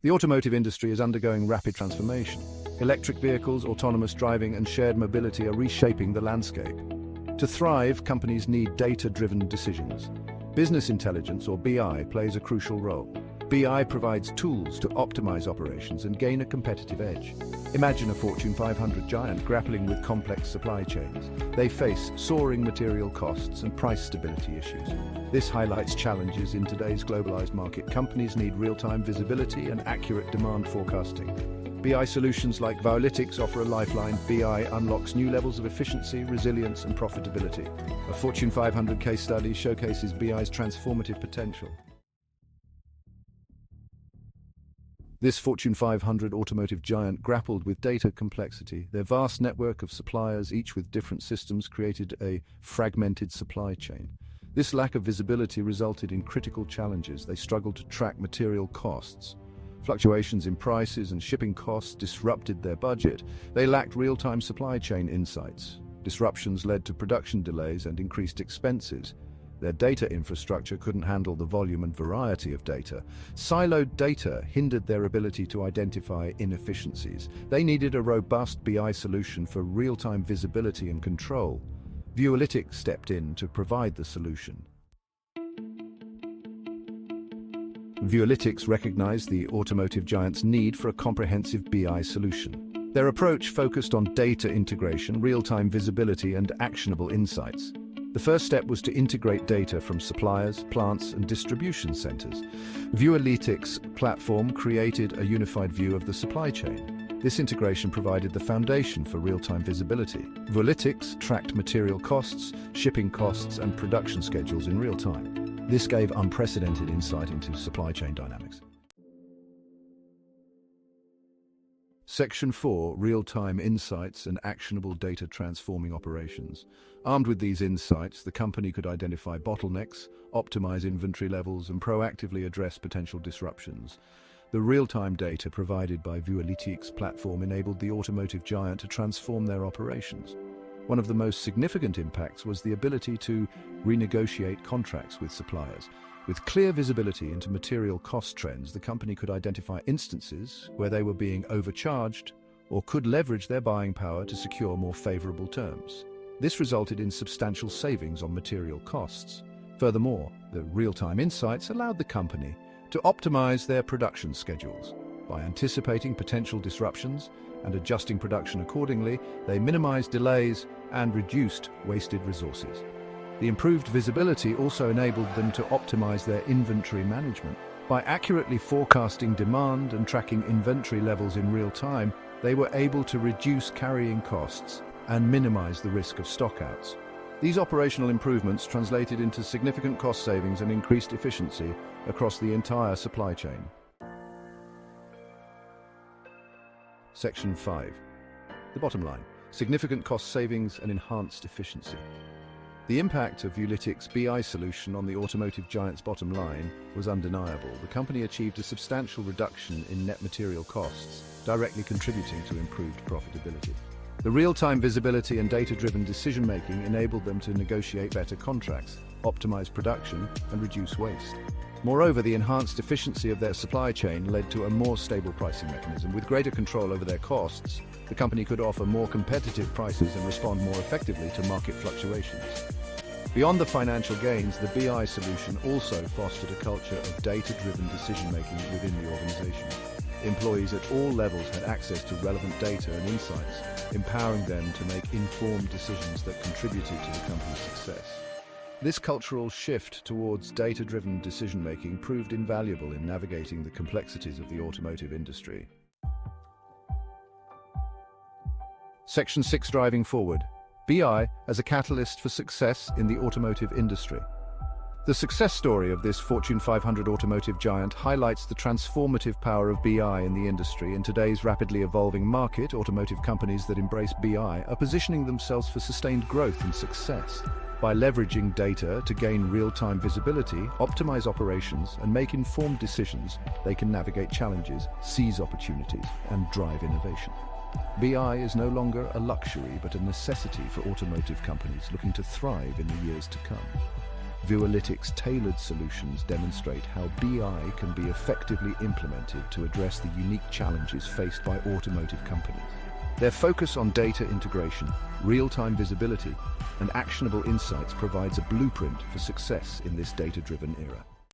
The automotive industry is undergoing rapid transformation. Electric vehicles, autonomous driving, and shared mobility are reshaping the landscape. To thrive, companies need data-driven decisions. Business intelligence, or BI, plays a crucial role. BI provides tools to optimize operations and gain a competitive edge. Imagine a Fortune 500 giant grappling with complex supply chains. They face soaring material costs and price stability issues. This highlights challenges in today's globalized market. Companies need real-time visibility and accurate demand forecasting. BI solutions like Vuelitics offer a lifeline. BI unlocks new levels of efficiency, resilience, and profitability. A Fortune 500 case study showcases BI's transformative potential. This Fortune 500 automotive giant grappled with data complexity. Their vast network of suppliers, each with different systems, created a fragmented supply chain. This lack of visibility resulted in critical challenges. They struggled to track material costs. Fluctuations in prices and shipping costs disrupted their budget. They lacked real-time supply chain insights. Disruptions led to production delays and increased expenses. Their data infrastructure couldn't handle the volume and variety of data. Siloed data hindered their ability to identify inefficiencies. They needed a robust BI solution for real-time visibility and control. Vuelitics stepped in to provide the solution. Vuelitics recognized the automotive giant's need for a comprehensive BI solution. Their approach focused on data integration, real-time visibility, and actionable insights. The first step was to integrate data from suppliers, plants, and distribution centers. Vuelitics' platform created a unified view of the supply chain. This integration provided the foundation for real-time visibility. Vuelitics tracked material costs, shipping costs, and production schedules in real time. This gave unprecedented insight into supply chain dynamics. Section 4, Real-Time Insights and Actionable Data Transforming Operations. Armed with these insights, the company could identify bottlenecks, optimize inventory levels, and proactively address potential disruptions. The real-time data provided by Vuelitics' platform enabled the automotive giant to transform their operations. One of the most significant impacts was the ability to renegotiate contracts with suppliers. With clear visibility into material cost trends, the company could identify instances where they were being overcharged or could leverage their buying power to secure more favorable terms. This resulted in substantial savings on material costs. Furthermore, the real-time insights allowed the company to optimize their production schedules. By anticipating potential disruptions and adjusting production accordingly, they minimized delays and reduced wasted resources. The improved visibility also enabled them to optimize their inventory management. By accurately forecasting demand and tracking inventory levels in real time, they were able to reduce carrying costs and minimize the risk of stockouts. These operational improvements translated into significant cost savings and increased efficiency across the entire supply chain. Section 5. The bottom line: significant cost savings and enhanced efficiency. The impact of Vuelitics' BI solution on the automotive giant's bottom line was undeniable. The company achieved a substantial reduction in net material costs, directly contributing to improved profitability. The real-time visibility and data-driven decision-making enabled them to negotiate better contracts, optimize production, and reduce waste. Moreover, the enhanced efficiency of their supply chain led to a more stable pricing mechanism. With greater control over their costs, the company could offer more competitive prices and respond more effectively to market fluctuations. Beyond the financial gains, the BI solution also fostered a culture of data-driven decision-making within the organization. Employees at all levels had access to relevant data and insights, empowering them to make informed decisions that contributed to the company's success. This cultural shift towards data-driven decision-making proved invaluable in navigating the complexities of the automotive industry. Section 6, Driving Forward. BI as a catalyst for success in the automotive industry. The success story of this Fortune 500 automotive giant highlights the transformative power of BI in the industry. In today's rapidly evolving market, automotive companies that embrace BI are positioning themselves for sustained growth and success. By leveraging data to gain real-time visibility, optimize operations, and make informed decisions, they can navigate challenges, seize opportunities, and drive innovation. BI is no longer a luxury, but a necessity for automotive companies looking to thrive in the years to come. Vuelitics' tailored solutions demonstrate how BI can be effectively implemented to address the unique challenges faced by automotive companies. Their focus on data integration, real-time visibility, and actionable insights provides a blueprint for success in this data-driven era.